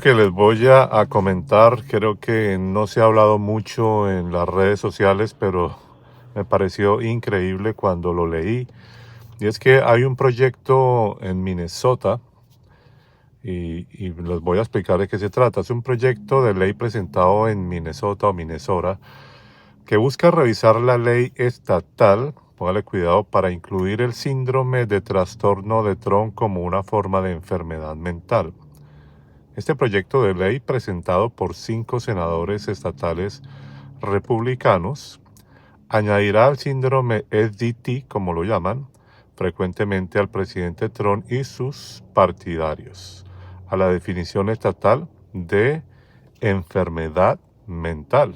Que les voy a comentar, creo que no se ha hablado mucho en las redes sociales, pero me pareció increíble cuando lo leí. Y es que hay un proyecto en Minnesota y les voy a explicar de qué se trata. Es un proyecto de ley presentado en Minnesota o Minnesota que busca revisar la ley estatal, póngale cuidado, para incluir el síndrome de trastorno de Trump como una forma de enfermedad mental. Este proyecto de ley, presentado por 5 senadores estatales republicanos, añadirá al síndrome SDT, como lo llaman, frecuentemente al presidente Trump y sus partidarios, a la definición estatal de enfermedad mental.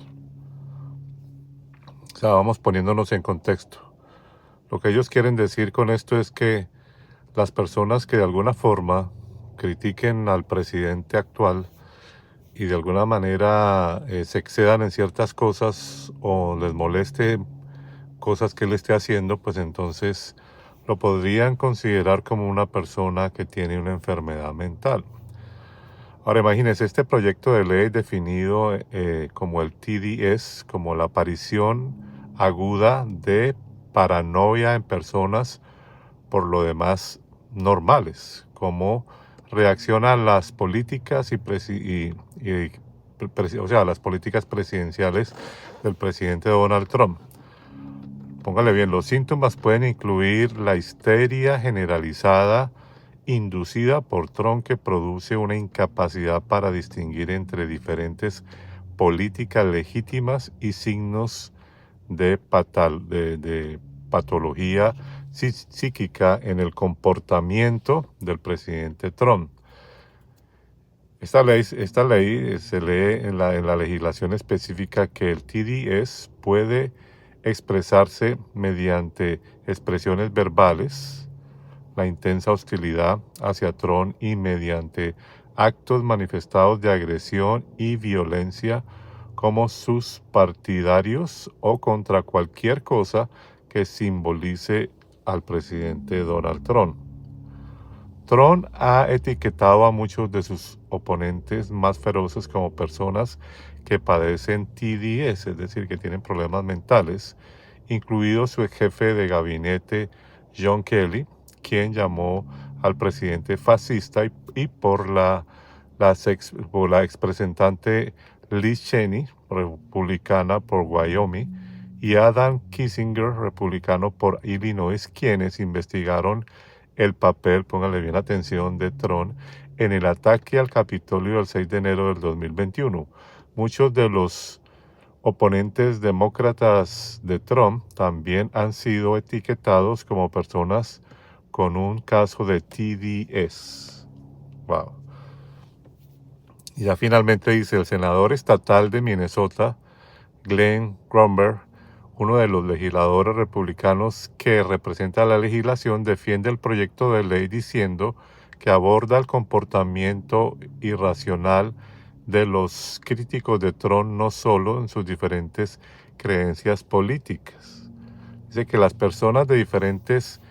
O sea, vamos poniéndonos en contexto. Lo que ellos quieren decir con esto es que las personas que de alguna forma critiquen al presidente actual y de alguna manera se excedan en ciertas cosas o les moleste cosas que él esté haciendo, pues entonces lo podrían considerar como una persona que tiene una enfermedad mental. Ahora imagínense, este proyecto de ley definido como el TDS, como la aparición aguda de paranoia en personas por lo demás normales, como reaccionan las políticas o sea, las políticas presidenciales del presidente Donald Trump. Póngale bien, los síntomas pueden incluir la histeria generalizada inducida por Trump, que produce una incapacidad para distinguir entre diferentes políticas legítimas y signos de patología psíquica en el comportamiento del presidente Trump. Esta ley se lee en la legislación específica que el TDS puede expresarse mediante expresiones verbales, la intensa hostilidad hacia Trump, y mediante actos manifestados de agresión y violencia como sus partidarios o contra cualquier cosa que simbolice al presidente Donald Trump. Trump ha etiquetado a muchos de sus oponentes más feroces como personas que padecen TDS, es decir, que tienen problemas mentales, incluido su jefe de gabinete John Kelly, quien llamó al presidente fascista, y por la expresentante Liz Cheney, republicana por Wyoming, y Adam Kinzinger, republicano por Illinois, quienes investigaron el papel, póngale bien atención, de Trump en el ataque al Capitolio del 6 de enero del 2021. Muchos de los oponentes demócratas de Trump también han sido etiquetados como personas con un caso de TDS. Wow. Y ya finalmente dice: el senador estatal de Minnesota, Glenn Gromberg, uno de los legisladores republicanos que representa la legislación, defiende el proyecto de ley diciendo que aborda el comportamiento irracional de los críticos de Trump, no solo en sus diferentes creencias políticas. Dice que las personas de diferentes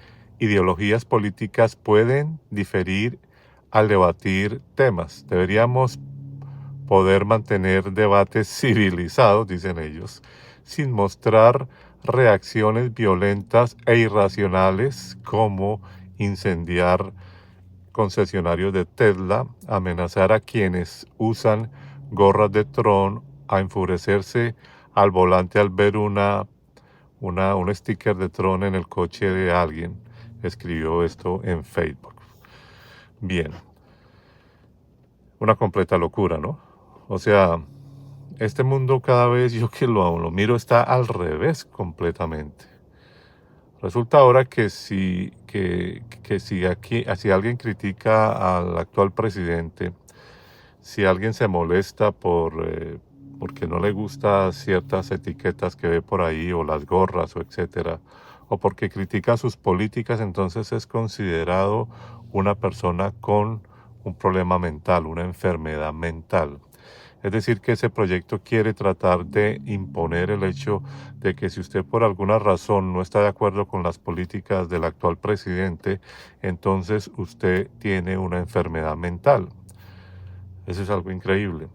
ideologías políticas pueden diferir al debatir temas. Deberíamos poder mantener debates civilizados, dicen ellos, sin mostrar reacciones violentas e irracionales como incendiar concesionarios de Tesla, amenazar a quienes usan gorras de Tron, a enfurecerse al volante al ver un sticker de Tron en el coche de alguien. Escribió esto en Facebook. Bien, una completa locura, ¿no? O sea, este mundo, cada vez yo que lo miro, está al revés completamente. Resulta ahora si alguien critica al actual presidente, si alguien se molesta porque no le gusta ciertas etiquetas que ve por ahí, o las gorras, o etcétera, o porque critica sus políticas, entonces es considerado una persona con un problema mental, una enfermedad mental. Es decir, que ese proyecto quiere tratar de imponer el hecho de que si usted por alguna razón no está de acuerdo con las políticas del actual presidente, entonces usted tiene una enfermedad mental. Eso es algo increíble.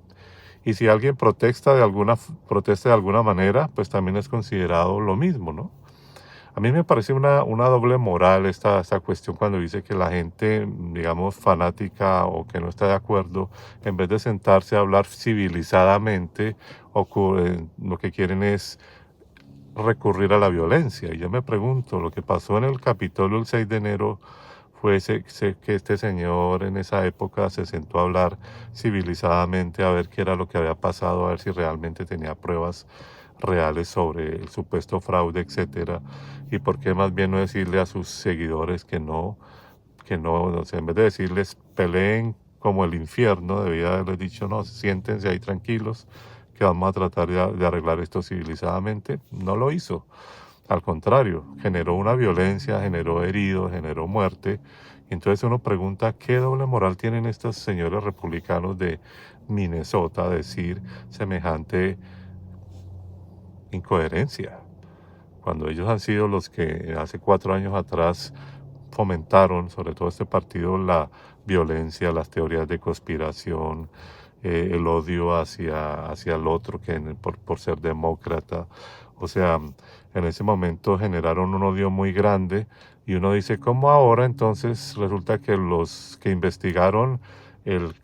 Y si alguien protesta de alguna manera, pues también es considerado lo mismo, ¿no? A mí me parece una doble moral esta cuestión cuando dice que la gente, digamos, fanática o que no está de acuerdo, en vez de sentarse a hablar civilizadamente, lo que quieren es recurrir a la violencia. Y yo me pregunto, lo que pasó en el Capitolio el 6 de enero fue que este señor en esa época se sentó a hablar civilizadamente a ver qué era lo que había pasado, a ver si realmente tenía pruebas reales sobre el supuesto fraude, etcétera, y por qué más bien no decirle a sus seguidores que no, o sea, en vez de decirles peleen como el infierno, debía haberles dicho no, siéntense ahí tranquilos, que vamos a tratar de arreglar esto civilizadamente. No lo hizo. Al contrario, generó una violencia, generó heridos, generó muerte. Entonces uno pregunta, ¿qué doble moral tienen estos señores republicanos de Minnesota a decir semejante incoherencia? Cuando ellos han sido los que hace 4 años atrás fomentaron, sobre todo este partido, la violencia, las teorías de conspiración, el odio hacia el otro por ser demócrata. O sea, en ese momento generaron un odio muy grande y uno dice, ¿cómo ahora entonces resulta que los que investigaron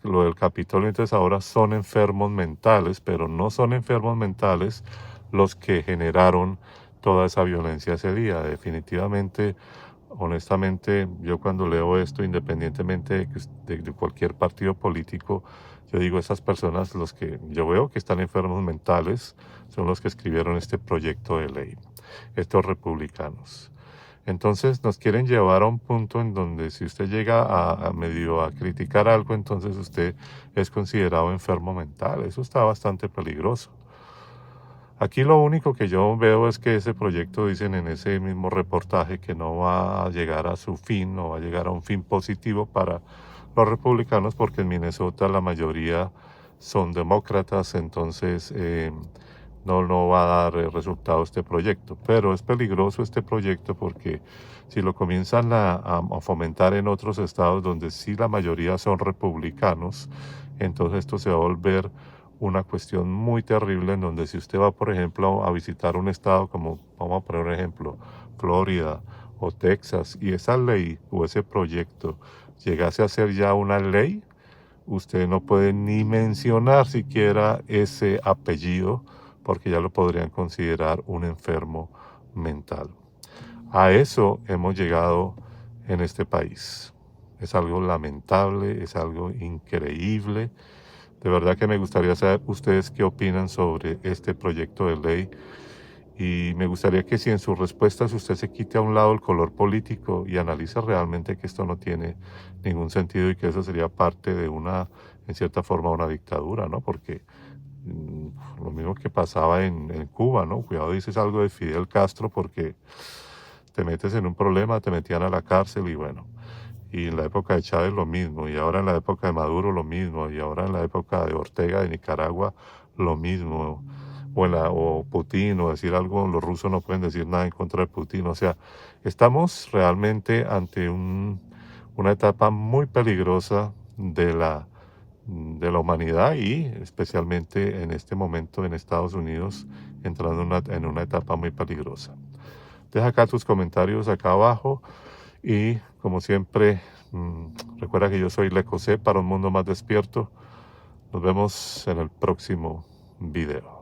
lo del Capitolio entonces ahora son enfermos mentales, pero no son enfermos mentales los que generaron toda esa violencia ese día? Definitivamente, honestamente, yo cuando leo esto, independientemente de cualquier partido político, yo digo, esas personas, los que yo veo que están enfermos mentales, son los que escribieron este proyecto de ley, estos republicanos. Entonces nos quieren llevar a un punto en donde si usted llega a medio a criticar algo, entonces usted es considerado enfermo mental. Eso está bastante peligroso. Aquí lo único que yo veo es que ese proyecto, dicen en ese mismo reportaje, que no va a llegar a su fin, no va a llegar a un fin positivo para los republicanos, porque en Minnesota la mayoría son demócratas, entonces no va a dar resultado este proyecto. Pero es peligroso este proyecto porque si lo comienzan a fomentar en otros estados donde sí la mayoría son republicanos, entonces esto se va a volver una cuestión muy terrible en donde si usted va, por ejemplo, a visitar un estado como, vamos a poner un ejemplo, Florida o Texas, y esa ley o ese proyecto llegase a ser ya una ley, usted no puede ni mencionar siquiera ese apellido porque ya lo podrían considerar un enfermo mental. A eso hemos llegado en este país. Es algo lamentable, es algo increíble. De verdad que me gustaría saber ustedes qué opinan sobre este proyecto de ley y me gustaría que si en sus respuestas usted se quite a un lado el color político y analice realmente que esto no tiene ningún sentido y que eso sería parte de en cierta forma, una dictadura, ¿no? Porque lo mismo que pasaba en Cuba, ¿no? Cuidado, dices algo de Fidel Castro porque te metes en un problema, te metían a la cárcel y bueno. Y en la época de Chávez lo mismo, y ahora en la época de Maduro lo mismo, y ahora en la época de Ortega de Nicaragua lo mismo, o Putin, o decir algo, los rusos no pueden decir nada en contra de Putin. O sea, estamos realmente ante una etapa muy peligrosa de la humanidad y especialmente en este momento en Estados Unidos, entrando en una etapa muy peligrosa. Deja acá tus comentarios acá abajo. Y como siempre, recuerda que yo soy Lecosé para un mundo más despierto. Nos vemos en el próximo video.